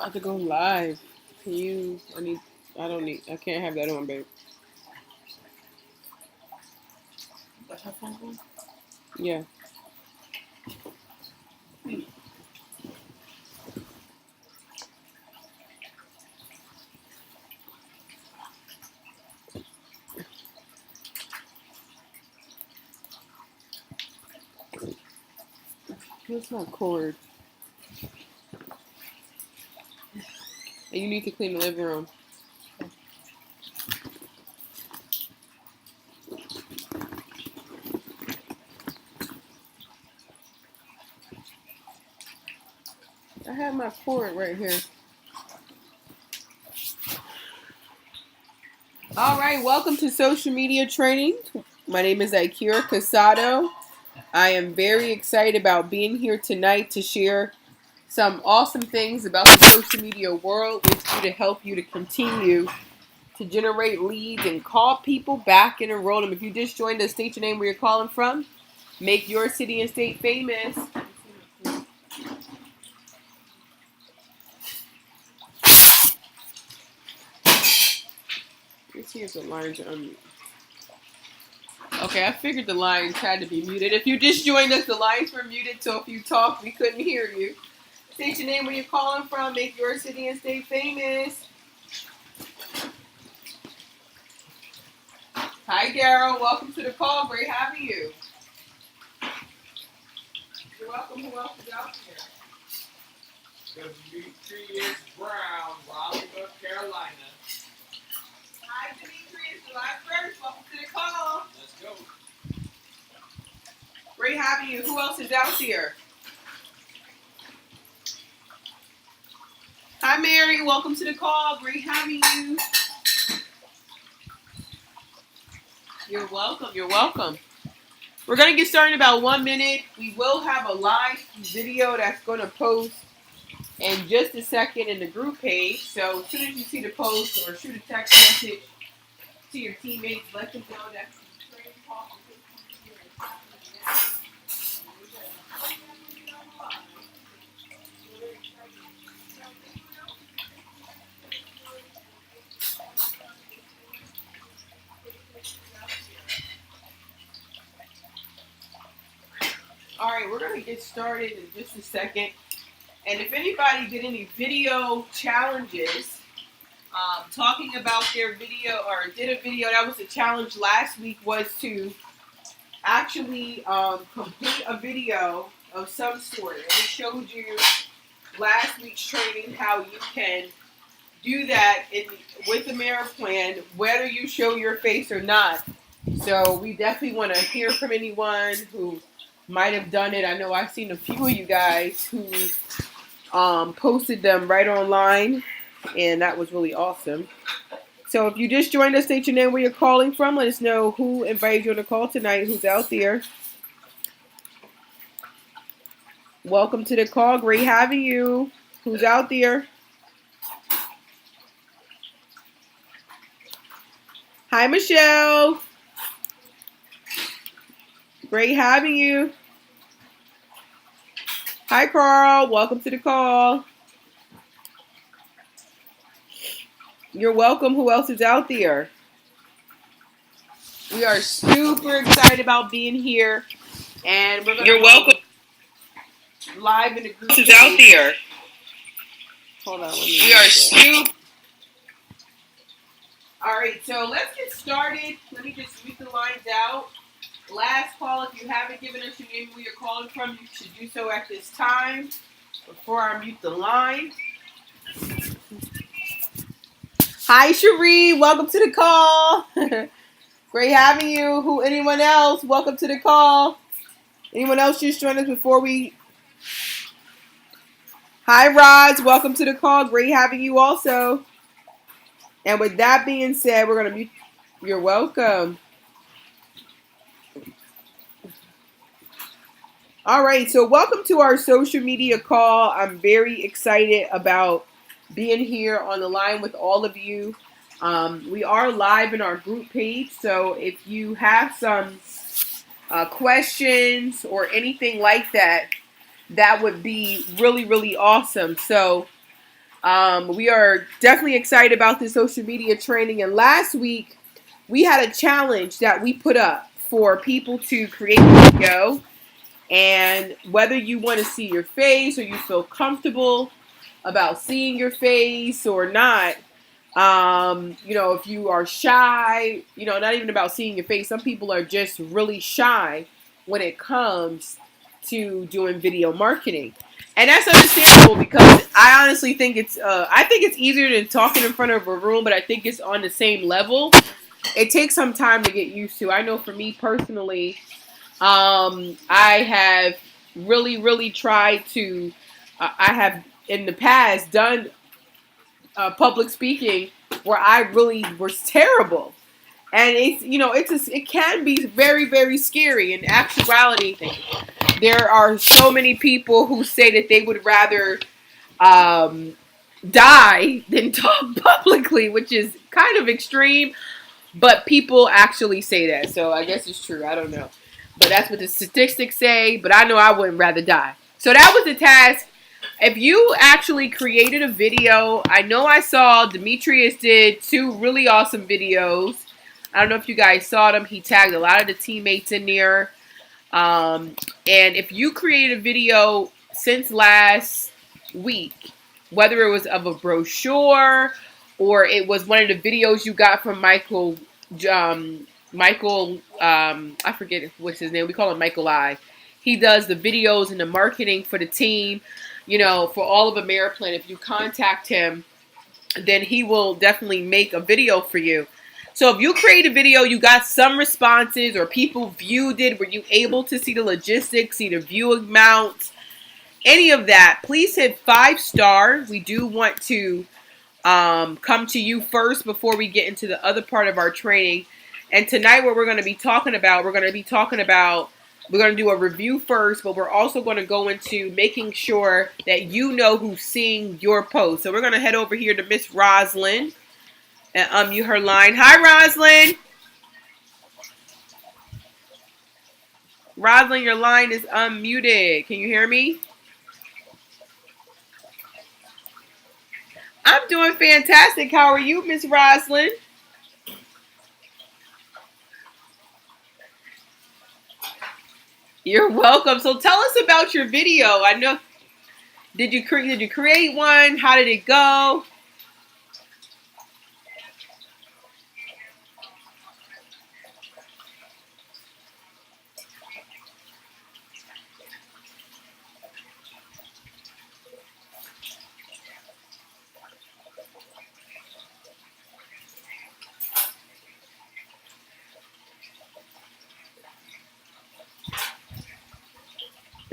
About to go live. Can you? I can't have that on, babe. That's her phone call? Yeah. Where's my cord? And you need to clean the living room. I have my cord right here. All right, welcome to social media training. My name is Akira Casado. I am very excited about being here tonight to share some awesome things about the social media world with you to help you to continue to generate leads and call people back and enroll them. If you just joined us, state your name, where you're calling from. Make your city and state famous. Let's see if the lines are unmuted. Okay, I figured the lines had to be muted. If you just joined us, the lines were muted, so if you talked, we couldn't hear you. State your name, where you're calling from. Make your city and state famous. Hi, Daryl. Welcome to the call. Great having you. You're welcome. Who else is out here? Demetrius Brown, Raleigh, North Carolina. Hi, Demetrius. July 1st. Welcome to the call. Let's go. Great having you. Who else is out here? Hi, Mary. Welcome to the call. Great having you. You're welcome. You're welcome. We're going to get started in about 1 minute. We will have a live video that's going to post in just a second in the group page. So as soon as you see the post or shoot a text message to your teammates, let them know that the training call All right, we're going to get started in just a second. And if anybody did any video challenges, talking about their video or did a video, that was a challenge last week, was to actually complete a video of some sort. And it showed you last week's training how you can do that with the Mirror Plan, whether you show your face or not. So we definitely want to hear from anyone who might have done it. I know I've seen a few of you guys who posted them right online, and that was really awesome. So if you just joined us, state your name, where you're calling from. Let us know who invited you on the call tonight, who's out there. Welcome to the call. Great having you. Who's out there? Hi, Michelle. Great having you. Hi, Carl. Welcome to the call. You're welcome. Who else is out there? We are super excited about being here. And we're going to welcome live in the group. Who's out there? Hold on. We are super. All right, so let's get started. Let me just read the lines out. Last call, if you haven't given us your name, where you're calling from, you should do so at this time before I mute the line. Hi, Cherie. Welcome to the call. Great having you. Anyone else? Welcome to the call. Anyone else just join us before we... Hi, Roz. Welcome to the call. Great having you also. And with that being said, we're going to mute... You're welcome. All right, so welcome to our social media call. I'm very excited about being here on the line with all of you. We are live in our group page, so if you have some questions or anything like that, that would be really, really awesome. So We are definitely excited about this social media training. And last week, we had a challenge that we put up for people to create a video. And whether you want to see your face or you feel comfortable about seeing your face or not, if you are shy, not even about seeing your face. Some people are just really shy when it comes to doing video marketing. And that's understandable because I honestly think it's easier than talking in front of a room, but I think it's on the same level. It takes some time to get used to. I know for me personally, I have really, really tried to, I have in the past done public speaking where I really was terrible. And it can be very, very scary. In actuality, there are so many people who say that they would rather um, die than talk publicly, which is kind of extreme. But people actually say that, so I guess it's true. I don't know, but that's what the statistics say. But I know I wouldn't rather die. So that was the task. If you actually created a video, I know I saw Demetrius did 2 really awesome videos. I don't know if you guys saw them. He tagged a lot of the teammates in there. And if you created a video since last week, whether it was of a brochure or it was one of the videos you got from I forget what's his name. We call him Michael I. He does the videos and the marketing for the team, for all of Ameriplan. If you contact him, then he will definitely make a video for you. So if you create a video, you got some responses or people viewed it, were you able to see the logistics, see the view amounts, any of that, please hit 5 stars. We do want to come to you first before we get into the other part of our training. And tonight what we're going to be talking about, we're going to do a review first, but we're also going to go into making sure that you know who's seeing your post. So we're going to head over here to Miss Roslyn and unmute her line. Hi, Roslyn. Roslyn, your line is unmuted. Can you hear me? I'm doing fantastic. How are you, Miss Roslyn? You're welcome. So tell us about your video. I know. Did you create one? How did it go?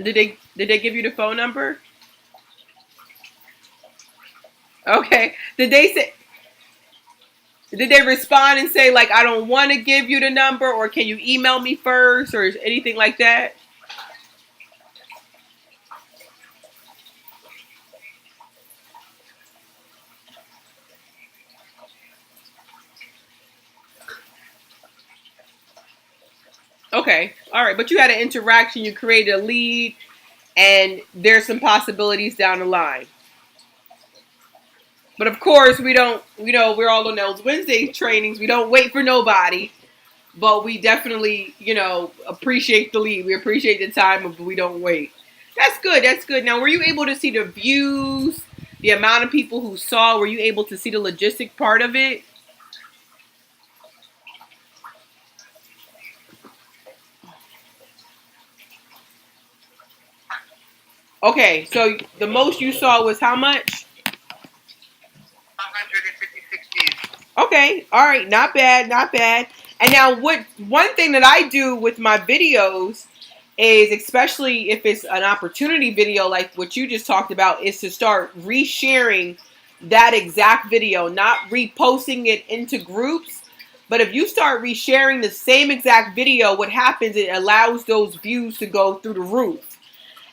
Did they give you the phone number? Okay. Did they respond and say like I don't want to give you the number, or can you email me first, or anything like that? Okay. All right. But you had an interaction. You created a lead, and there's some possibilities down the line. But of course, we don't, we're all on those Wednesday trainings. We don't wait for nobody. But we definitely, appreciate the lead. We appreciate the time, but we don't wait. That's good. That's good. Now, were you able to see the views, the amount of people who saw? Were you able to see the logistic part of it? Okay, so the most you saw was how much? 156 views. Okay, all right, not bad, not bad. And now, one thing that I do with my videos is, especially if it's an opportunity video like what you just talked about, is to start resharing that exact video, not reposting it into groups. But if you start resharing the same exact video, what happens, it allows those views to go through the roof.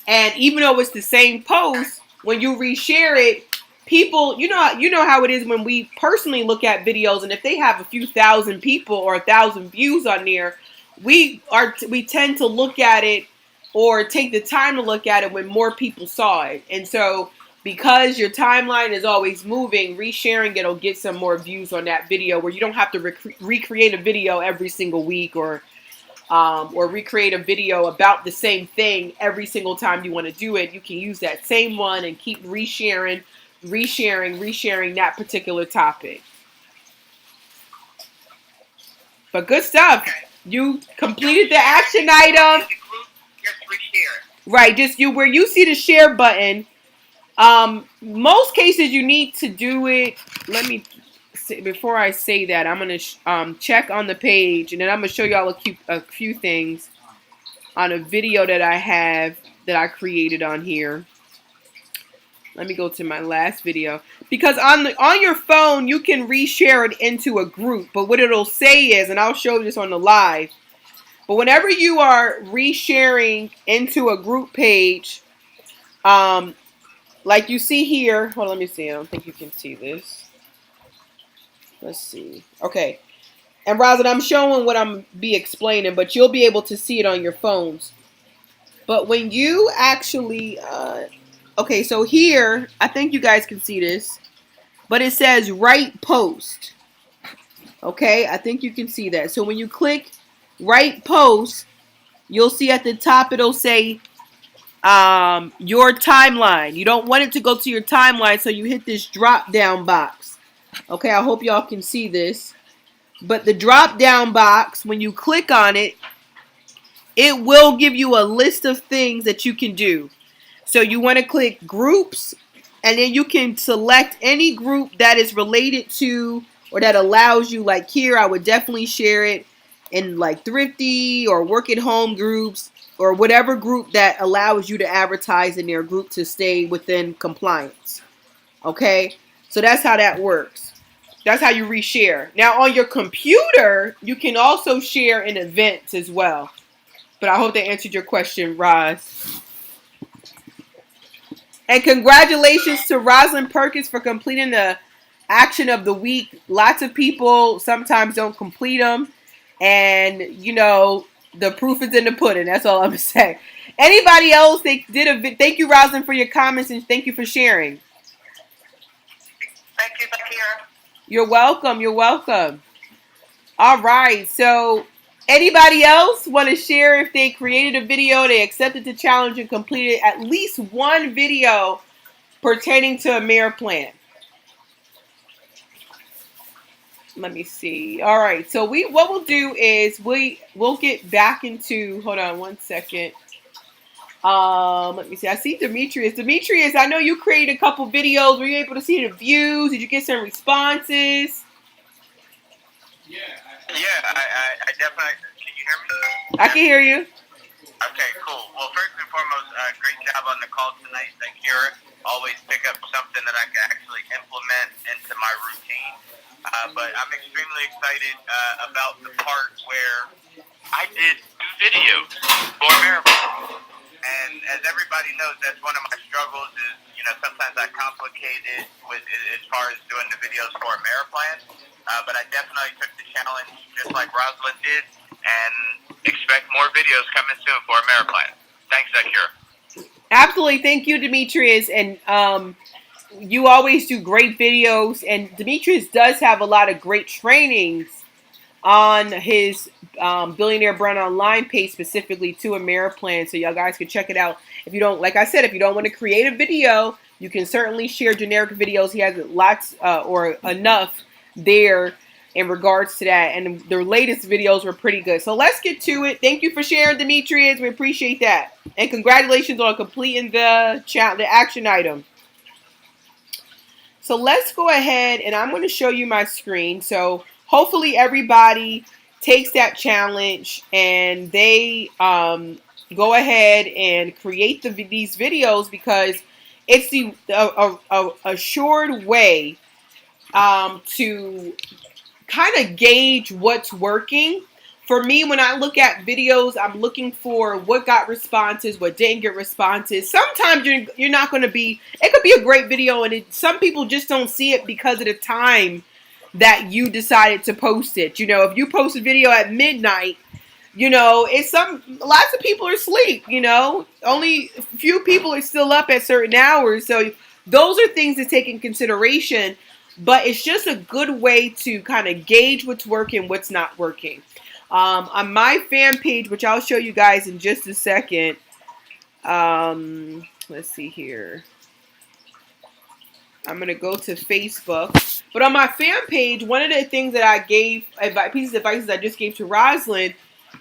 And even though it's the same post, when you reshare it, people, you know how it is when we personally look at videos, and if they have a few thousand people or 1,000 views on there, we tend to look at it or take the time to look at it when more people saw it. And so because your timeline is always moving, resharing it'll get some more views on that video where you don't have to recreate a video every single week or recreate a video about the same thing every single time you want to do it. You can use that same one and keep resharing that particular topic. But good stuff. Okay. You completed the action item. Just reshare it. Right, just where you see the share button. Most cases you need to do it. Let me say, before I say that, I'm gonna check on the page, and then I'm gonna show y'all a few things on a video that I have that I created on here. Let me go to my last video, because on your phone you can reshare it into a group, but what it'll say is, and I'll show this on the live, but whenever you are resharing into a group page, like you see here, hold on, let me see. I don't think you can see this. Let's see. Okay. And Rosin, I'm showing what I'm be explaining, but you'll be able to see it on your phones. But when you actually, okay, so here, I think you guys can see this, but it says write post. Okay, I think you can see that. So when you click write post, you'll see at the top it'll say your timeline. You don't want it to go to your timeline, so you hit this drop down box. Okay, I hope y'all can see this. But the drop down box, when you click on it, it will give you a list of things that you can do. So you want to click groups, and then you can select any group that is related to or that allows you, like here, I would definitely share it in like thrifty or work at home groups or whatever group that allows you to advertise in their group to stay within compliance. Okay, so that's how that works. That's how you reshare. Now on your computer, you can also share in events as well. But I hope that answered your question, Roz. And congratulations to Rosalind Perkins for completing the action of the week. Lots of people sometimes don't complete them. And, you know, the proof is in the pudding. That's all I'm going to say. Anybody else that did a thank you, Rosalind, for your comments, and thank you for sharing. Thank you, Zakira. You're welcome. You're welcome. All right. So anybody else want to share if they created a video, they accepted the challenge and completed at least one video pertaining to a mayor plan? Let me see. All right. So what we'll do is we'll get back into, hold on one second. Let me see. I see Demetrius. Demetrius, I know you created a couple videos. Were you able to see the views? Did you get some responses? Yeah, I definitely. Can you hear me? I can hear you. Okay, cool. Well, first and foremost, great job on the call tonight, Zakira. Always pick up something that I can actually implement into my routine. But I'm extremely excited about the part where I did 2 videos for Miracle. And as everybody knows, that's one of my struggles is, you know, sometimes I complicate it with as far as doing the videos for a mayor plan. But I definitely took the challenge just like Rosalind did and expect more videos coming soon for a mayor plan. Thanks, Zakira. Absolutely. Thank you, Demetrius. And you always do great videos. And Demetrius does have a lot of great trainings on his Billionaire Brand Online page specifically to a mayor plan. So y'all guys can check it out. If you don't, like I said, if you don't want to create a video, you can certainly share generic videos. He has lots or enough there in regards to that. And the latest videos were pretty good. So let's get to it. Thank you for sharing, Demetrius. We appreciate that. And congratulations on completing the action item. So let's go ahead and I'm going to show you my screen. So hopefully everybody takes that challenge and they go ahead and create these videos, because it's the assured way to kind of gauge what's working. For me, when I look at videos, I'm looking for what got responses, what didn't get responses. Sometimes you're not going to be, it could be a great video and some people just don't see it because of the time that you decided to post it. You know, if you post a video at midnight, you know, lots of people are asleep, you know, only a few people are still up at certain hours. So Those are things to take in consideration, but it's just a good way to kind of gauge what's working, what's not working. On my fan page, which I'll show you guys in just a second, let's see here. I'm going to go to Facebook. But on my fan page, one of the things that I gave, pieces of advice I just gave to Rosalind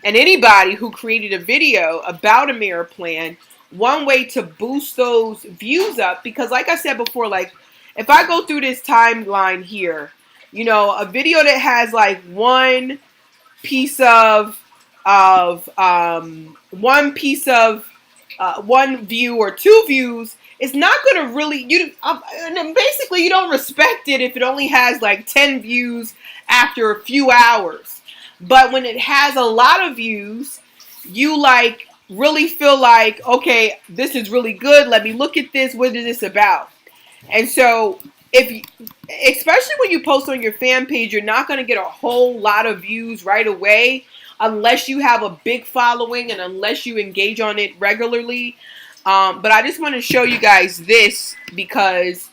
and anybody who created a video about a mirror plan, one way to boost those views up, because like I said before, like if I go through this timeline here, you know, a video that has like one piece of one view or two views, it's not going to really, basically you don't respect it if it only has like 10 views after a few hours. But when it has a lot of views, you like really feel like, okay, this is really good. Let me look at this. What is this about? And so especially when you post on your fan page, you're not going to get a whole lot of views right away unless you have a big following and unless you engage on it regularly. But I just want to show you guys this because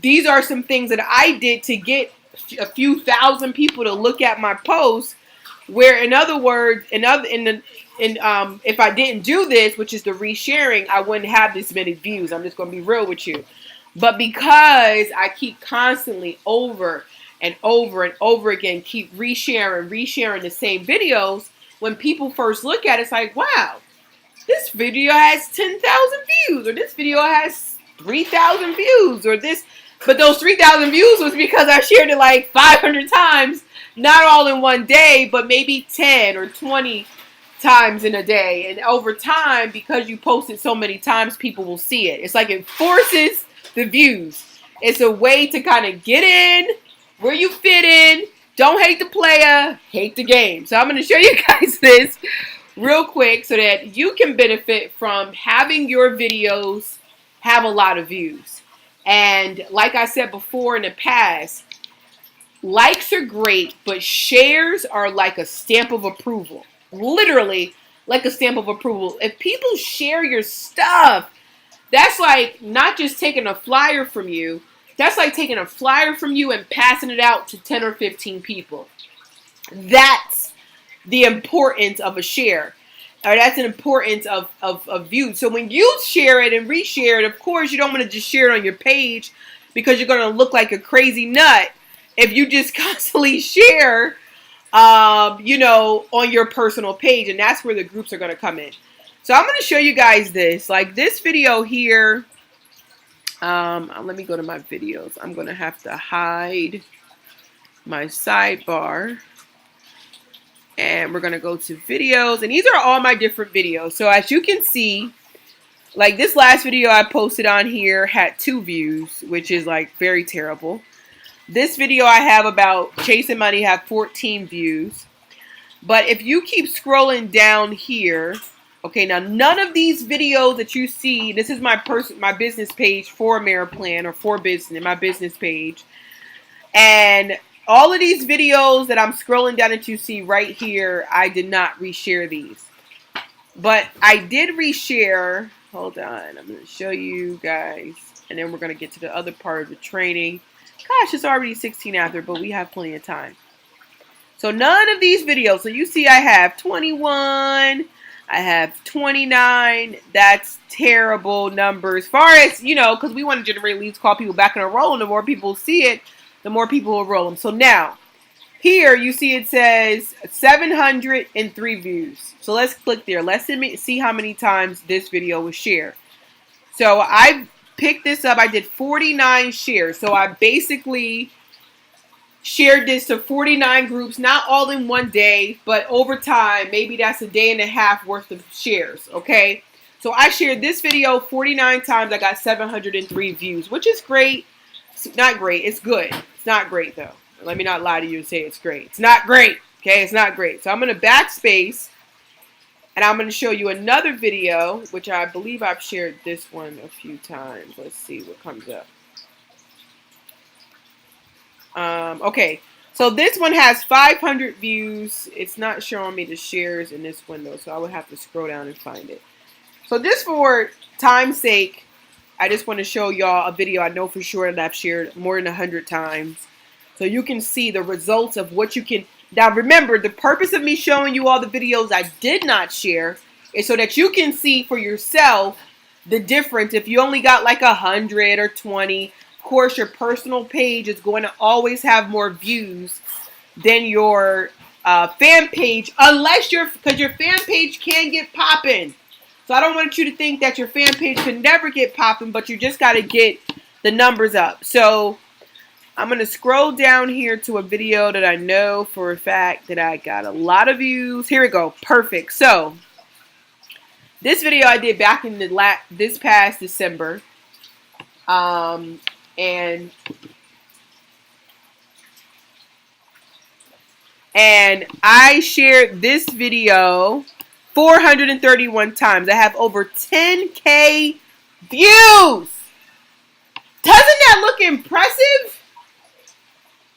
these are some things that I did to get a few thousand people to look at my posts. Where, in other words, if I didn't do this, which is the resharing, I wouldn't have this many views. I'm just going to be real with you. But because I keep constantly over and over and over again, keep resharing the same videos, when people first look at it, it's like, wow, this video has 10,000 views, or this video has 3,000 views, or this. But those 3,000 views was because I shared it like 500 times, not all in one day, but maybe 10 or 20 times in a day. And over time, because you post it so many times, people will see it. It's like it forces the views. It's a way to kind of get in where you fit in. Don't hate the player, hate the game. So I'm going to show you guys this real quick so that you can benefit from having your videos have a lot of views. And like I said before in the past, likes are great, but shares are like a stamp of approval. Literally like a stamp of approval. If people share your stuff, that's like not just taking a flyer from you. That's like taking a flyer from you and passing it out to 10 or 15 people. That's the importance of a share. Or that's an importance of views. So when you share it and reshare it, of course, you don't want to just share it on your page because you're going to look like a crazy nut if you just constantly share, on your personal page. And that's where the groups are going to come in. So I'm going to show you guys this. Like this video here. Let me go to my videos. I'm going to have to hide my sidebar. And we're going to go to videos. And these are all my different videos. So as you can see, like this last video I posted on here had 2 views, which is like very terrible. This video I have about chasing money have 14 views. But if you keep scrolling down here, okay, now none of these videos that you see, this is my business page for Ameriplan or for business, my business page. And all of these videos that I'm scrolling down that you see right here, I did not reshare these. But I did reshare. Hold on. I'm going to show you guys. And then we're going to get to the other part of the training. Gosh, it's already 16 after, but we have plenty of time. So none of these videos. So you see I have 21. I have 29. That's terrible numbers. As far as, because we want to generate leads, call people back in a roll. And the more people see it, the more people will roll them. So now, here you see it says 703 views. So let's click there. Let's see how many times this video was shared. So I picked this up. I did 49 shares. So I basically shared this to 49 groups, not all in one day, but over time. Maybe that's a day and a half worth of shares, okay? So I shared this video 49 times. I got 703 views, which is great. It's not great. It's good. It's not great, though. Let me not lie to you and say it's great. It's not great, okay? It's not great. So I'm going to backspace, and I'm going to show you another video, which I believe I've shared this one a few times. Let's see what comes up. Okay, so this one has 500 views. It's not showing me the shares in this window, so I would have to scroll down and find it. So just for time's sake, I just want to show y'all a video I know for sure that I've shared more than 100 times. So you can see the results of what you can. Now remember, the purpose of me showing you all the videos I did not share is so that you can see for yourself the difference. If you only got like 100 or 20, of course your personal page is going to always have more views than your fan page, unless because your fan page can get popping. So I don't want you to think that your fan page can never get popping, but you just got to get the numbers up. So I'm going to scroll down here to a video that I know for a fact that I got a lot of views. Here we go. Perfect. So this video I did back in this past December. And I shared this video 431 times. I have over 10K views. Doesn't that look impressive?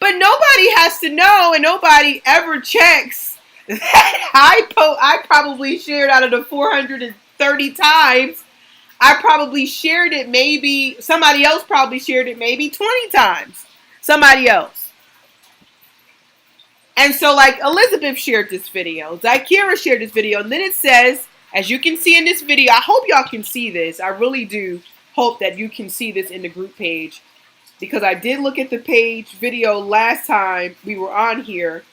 But nobody has to know, and nobody ever checks that I probably shared out of the 430 times. I probably shared it maybe, somebody else probably shared it maybe 20 times. Somebody else. And so like Elizabeth shared this video. Zykira shared this video. And then it says, as you can see in this video, I hope y'all can see this. I really do hope that you can see this in the group page. Because I did look at the page video last time we were on here.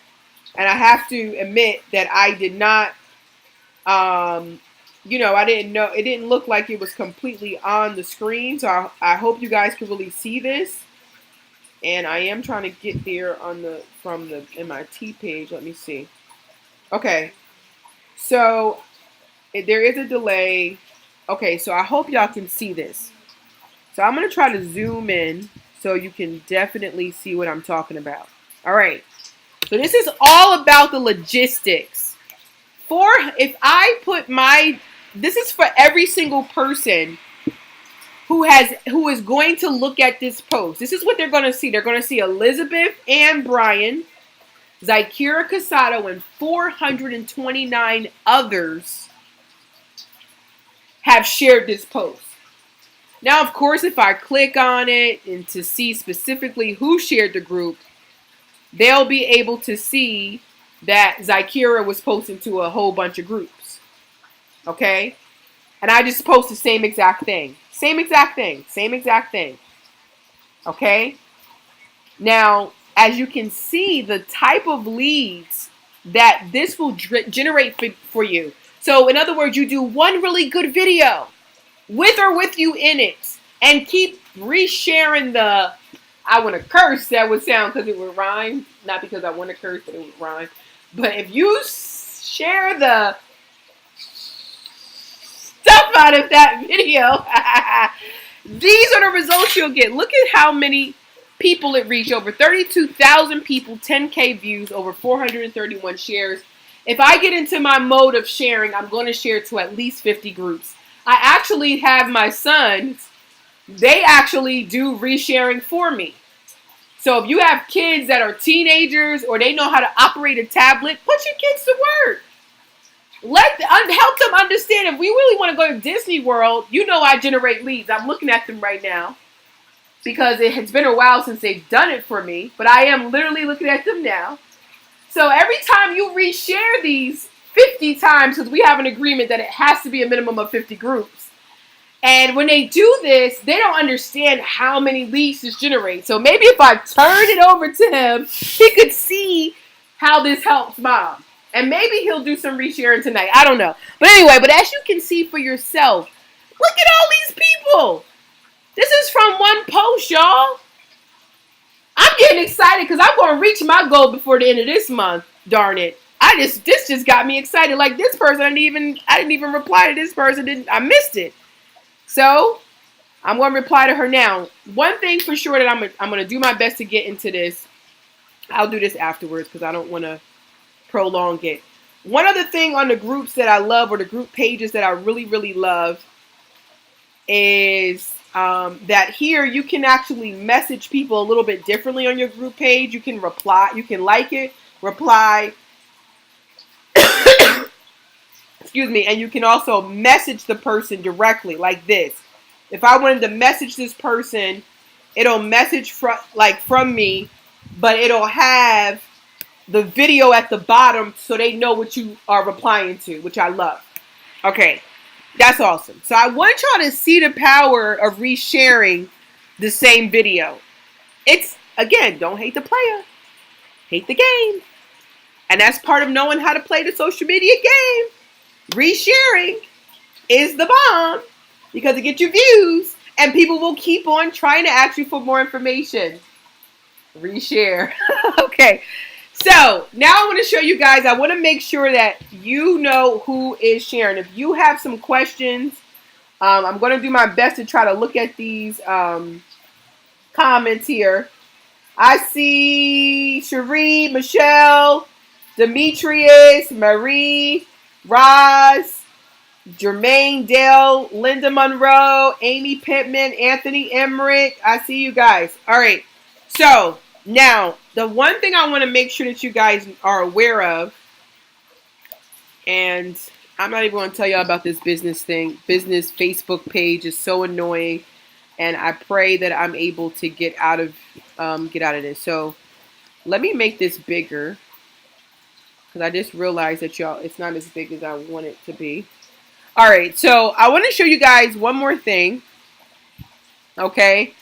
And I have to admit that I did not, I didn't know. It didn't look like it was completely on the screen. So I hope you guys can really see this. And I am trying to get there from the MIT page. Let me see. Okay. So there is a delay. Okay, so I hope y'all can see this. So I'm going to try to zoom in so you can definitely see what I'm talking about. All right. So this is all about the logistics. This is for every single person who is going to look at this post. This is what they're going to see. They're going to see Elizabeth and Brian, Zykira Casado, and 429 others have shared this post. Now, of course, if I click on it and to see specifically who shared the group, they'll be able to see that Zykira was posting to a whole bunch of groups. Okay? And I just post the same exact thing. Same exact thing. Same exact thing. Okay? Now, as you can see, the type of leads that this will generate for you. So, in other words, you do one really good video with or with you in it and keep resharing the, I want to curse, that would sound because it would rhyme. Not because I want to curse, but it would rhyme. But if you share the stuff out of that video, these are the results you'll get. Look at how many people it reached. Over 32,000 people, 10K views, over 431 shares. If I get into my mode of sharing, I'm going to share to at least 50 groups. I actually have my sons, they actually do resharing for me. So if you have kids that are teenagers or they know how to operate a tablet, put your kids to work. Help them understand. If we really want to go to Disney World, I generate leads. I'm looking at them right now because it has been a while since they've done it for me. But I am literally looking at them now. So every time you reshare these 50 times, because we have an agreement that it has to be a minimum of 50 groups. And when they do this, they don't understand how many leads this generates. So maybe if I turn it over to him, he could see how this helps mom. And maybe he'll do some resharing tonight. I don't know. But anyway, as you can see for yourself, look at all these people. This is from one post, y'all. I'm getting excited because I'm going to reach my goal before the end of this month. Darn it. This just got me excited. Like this person, I didn't even reply to this person. I missed it. So I'm going to reply to her now. One thing for sure that I'm going to do my best to get into this. I'll do this afterwards because I don't want to prolong it. One other thing on the groups that I love, or the group pages that I really, really love, is that here you can actually message people a little bit differently on your group page. You can reply, you can like it, reply, excuse me, and you can also message the person directly like this. If I wanted to message this person, it'll message from me, but it'll have the video at the bottom so they know what you are replying to, which I love. Okay, that's awesome. So I want y'all to see the power of resharing the same video. It's, again, don't hate the player, hate the game. And that's part of knowing how to play the social media game. Resharing is the bomb because it gets you views and people will keep on trying to ask you for more information. Reshare. Okay. So now I want to show you guys, I want to make sure that you know who is sharing. If you have some questions, I'm going to do my best to try to look at these comments here. I see Cherie, Michelle, Demetrius, Marie, Roz, Jermaine Dale, Linda Monroe, Amy Pittman, Anthony Emmerich. I see you guys. All right. So now the one thing I want to make sure that you guys are aware of, and I'm not even going to tell y'all about this business thing. Business Facebook page is so annoying, and I pray that I'm able to get out of this. So let me make this bigger because I just realized that y'all, it's not as big as I want it to be. All right, so I want to show you guys one more thing, okay?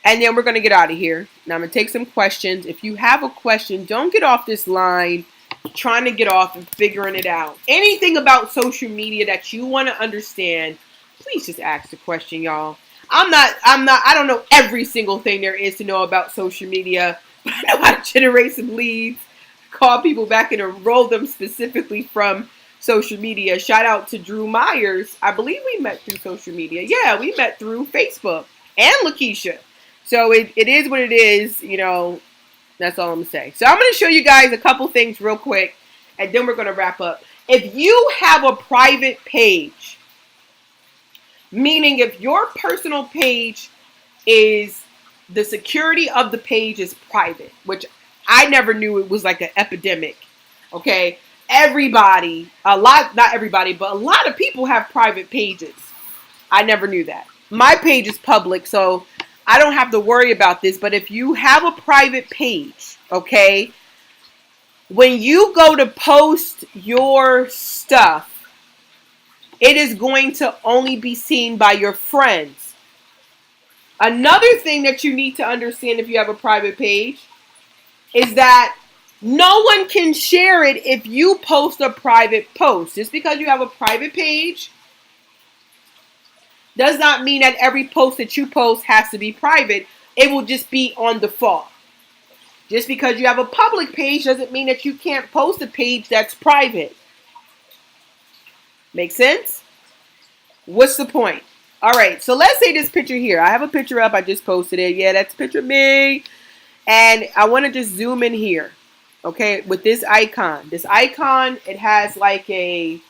And then we're going to get out of here. Now I'm going to take some questions. If you have a question, don't get off this line trying to get off and figuring it out. Anything about social media that you want to understand, please just ask the question, y'all. I don't know every single thing there is to know about social media, but I know how to generate some leads, call people back and enroll them specifically from social media. Shout out to Drew Myers. I believe we met through social media. Yeah, we met through Facebook and Lakeisha. So it is what it is, you know, that's all I'm going to say. So I'm going to show you guys a couple things real quick, and then we're going to wrap up. If you have a private page, meaning if your personal page is, the security of the page is private, which I never knew it was like an epidemic, okay? Everybody, not everybody, but a lot of people have private pages. I never knew that. My page is public, so I don't have to worry about this. But if you have a private page, okay, when you go to post your stuff, it is going to only be seen by your friends. Another thing that you need to understand if you have a private page is that no one can share it if you post a private post. Just because you have a private page does not mean that every post that you post has to be private. It will just be on default. Just because you have a public page doesn't mean that you can't post a page that's private. Make sense? What's the point? All right, so let's say this picture here. I have a picture up. I just posted it. Yeah, that's a picture of me. And I want to just zoom in here. Okay, with this icon. This icon, it has like a,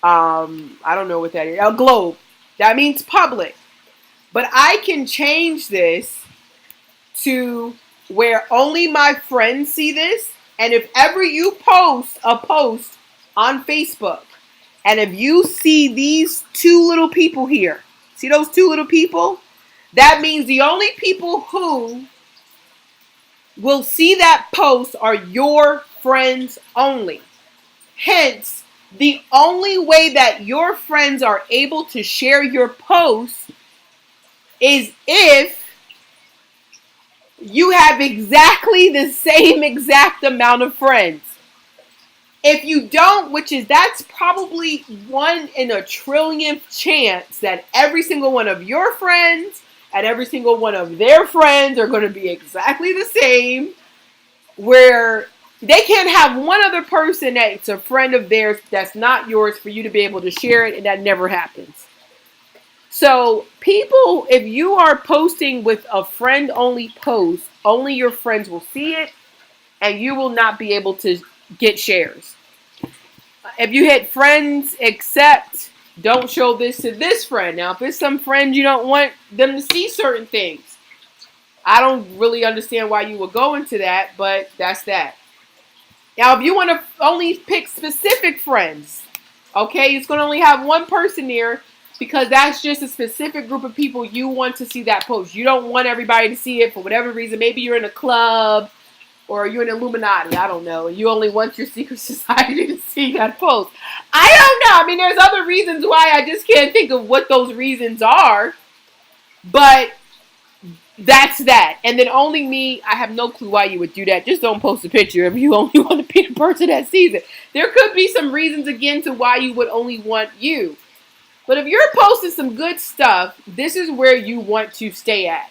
I don't know what that is, a globe. That means public. But I can change this to where only my friends see this. And if ever you post a post on Facebook, and if you see these two little people here, see those two little people? That means the only people who will see that post are your friends only. Hence, the only way that your friends are able to share your post is if you have exactly the same exact amount of friends. If you don't, that's probably 1 in a trillion chance that every single one of your friends and every single one of their friends are going to be exactly the same, where they can't have one other person that's a friend of theirs that's not yours for you to be able to share it, and that never happens. So people, if you are posting with a friend-only post, only your friends will see it, and you will not be able to get shares. If you hit friends accept, don't show this to this friend. Now, if it's some friend you don't want them to see certain things, I don't really understand why you would go into that, but that's that. Now, if you want to only pick specific friends, okay, it's going to only have one person there. because that's just a specific group of people you want to see that post. You don't want everybody to see it for whatever reason. Maybe you're in a club or you're an Illuminati, I don't know, and you only want your secret society to see that post. I don't know. I mean, there's other reasons why. I just can't think of what those reasons are. But that's that. And then only me, I have no clue why you would do that. Just don't post a picture if you only want to be the person that sees it. There could be some reasons, again, to why you would only want you. But if you're posting some good stuff, this is where you want to stay at.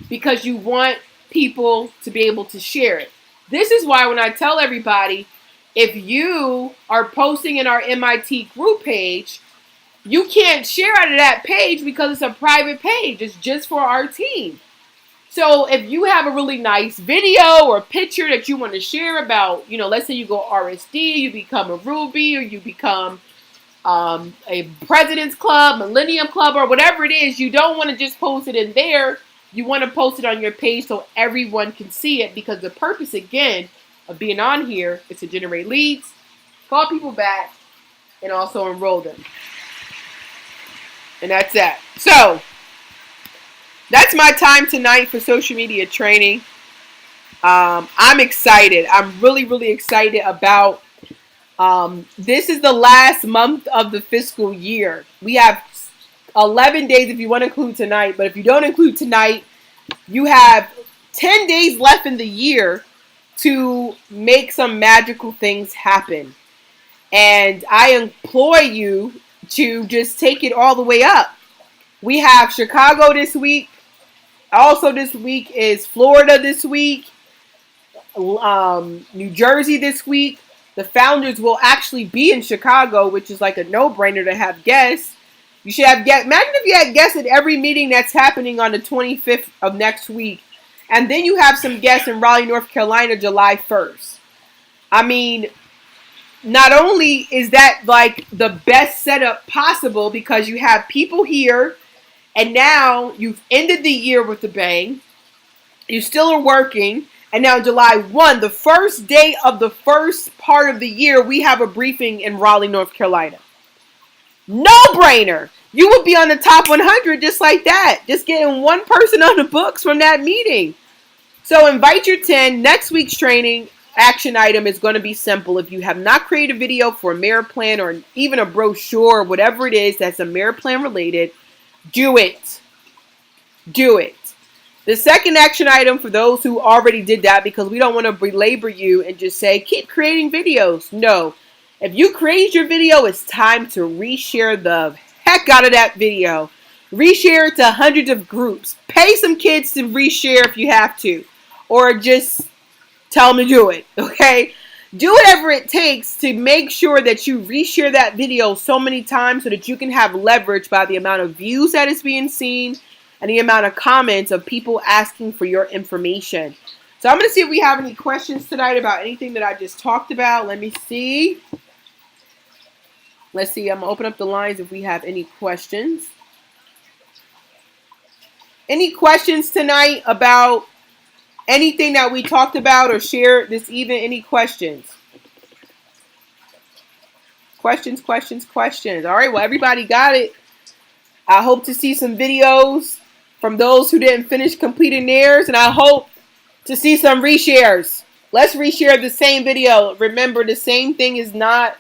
Because you want people to be able to share it. This is why when I tell everybody, if you are posting in our MIT group page, you can't share out of that page because it's a private page. It's just for our team. So if you have a really nice video or picture that you want to share about, let's say you go RSD, you become a Ruby, or you become a President's Club, Millennium Club, or whatever it is, you don't want to just post it in there. You want to post it on your page so everyone can see it, because the purpose, again, of being on here is to generate leads, call people back, and also enroll them. And that's that. So, that's my time tonight for social media training. I'm excited. I'm really, really excited about this is the last month of the fiscal year. We have 11 days if you want to include tonight, but if you don't include tonight, you have 10 days left in the year to make some magical things happen. And I implore you to just take it all the way up. We have Chicago this week. Also this week is Florida this week. New Jersey this week. The founders will actually be in Chicago, which is like a no-brainer to have guests. You should have guests. Imagine if you had guests at every meeting that's happening on the 25th of next week. And then you have some guests in Raleigh, North Carolina, July 1st. I mean, not only is that like the best setup possible because you have people here and now you've ended the year with a bang. You still are working. And now July 1, the first day of the first part of the year, we have a briefing in Raleigh, North Carolina. No-brainer. You would be on the top 100 just like that. Just getting one person on the books from that meeting. So invite your 10. Next week's training action item is going to be simple. If you have not created a video for a merit plan or even a brochure or whatever it is that's a merit plan related, do it. Do it. The second action item for those who already did that, because we don't want to belabor you and just say, keep creating videos. No. If you create your video, it's time to reshare the heck out of that video. Reshare it to hundreds of groups. Pay some kids to reshare if you have to. Or just tell them to do it. Okay? Do whatever it takes to make sure that you reshare that video so many times so that you can have leverage by the amount of views that is being seen and the amount of comments of people asking for your information. So I'm going to see if we have any questions tonight about anything that I just talked about. Let me see. Let's see. I'm going to open up the lines if we have any questions. Any questions tonight about anything that we talked about or shared this evening? Any questions? Questions. All right. Well, everybody got it. I hope to see some videos from those who didn't finish completing theirs, and I hope to see some reshares. Let's reshare the same video. Remember, the same thing is not,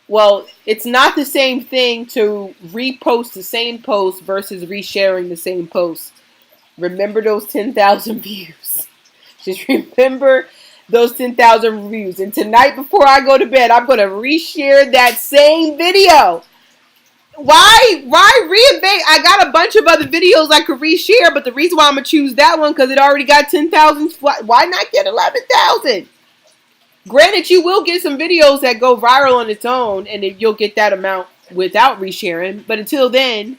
well, it's not the same thing to repost the same post versus resharing the same post. Remember those 10,000 views. Just remember those 10,000 views. And tonight before I go to bed, I'm going to reshare that same video. Why reinvent? I got a bunch of other videos I could reshare, but the reason why I'm going to choose that one because it already got 10,000. Why not get 11,000? Granted, you will get some videos that go viral on its own, and then you'll get that amount without resharing. But until then,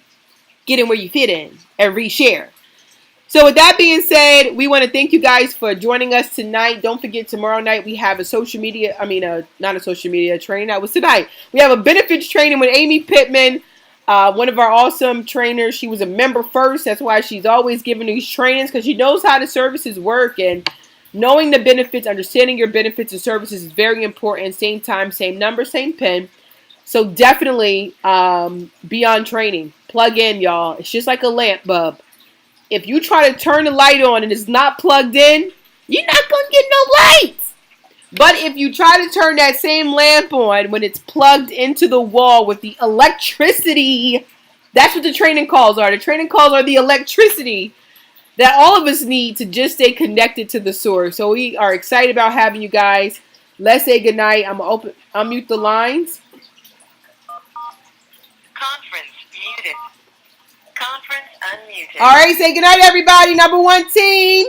get in where you fit in and reshare. So with that being said, we want to thank you guys for joining us tonight. Don't forget, tomorrow night we have a social media, not a social media training. That was tonight. We have a benefits training with Amy Pittman, one of our awesome trainers. She was a member first. That's why she's always giving these trainings, because she knows how the services work. And knowing the benefits, understanding your benefits and services is very important. Same time, same number, same pin. So definitely be on training. Plug in, y'all. It's just like a lamp bulb. If you try to turn the light on and it's not plugged in, you're not going to get no light. But if you try to turn that same lamp on when it's plugged into the wall with the electricity, that's what the training calls are. The training calls are the electricity that all of us need to just stay connected to the source. So we are excited about having you guys. Let's say goodnight. I'm going to unmute the lines. Conference muted. Conference unmuted. All right, say goodnight, everybody. Number one team.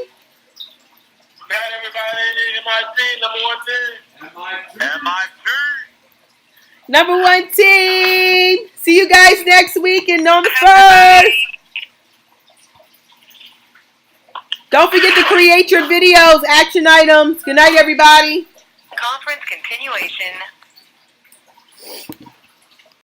Good night, everybody. Number one team. MIT. Number one team. See you guys next week and on the first. Don't forget to create your videos, action items. Good night, everybody. Conference continuation.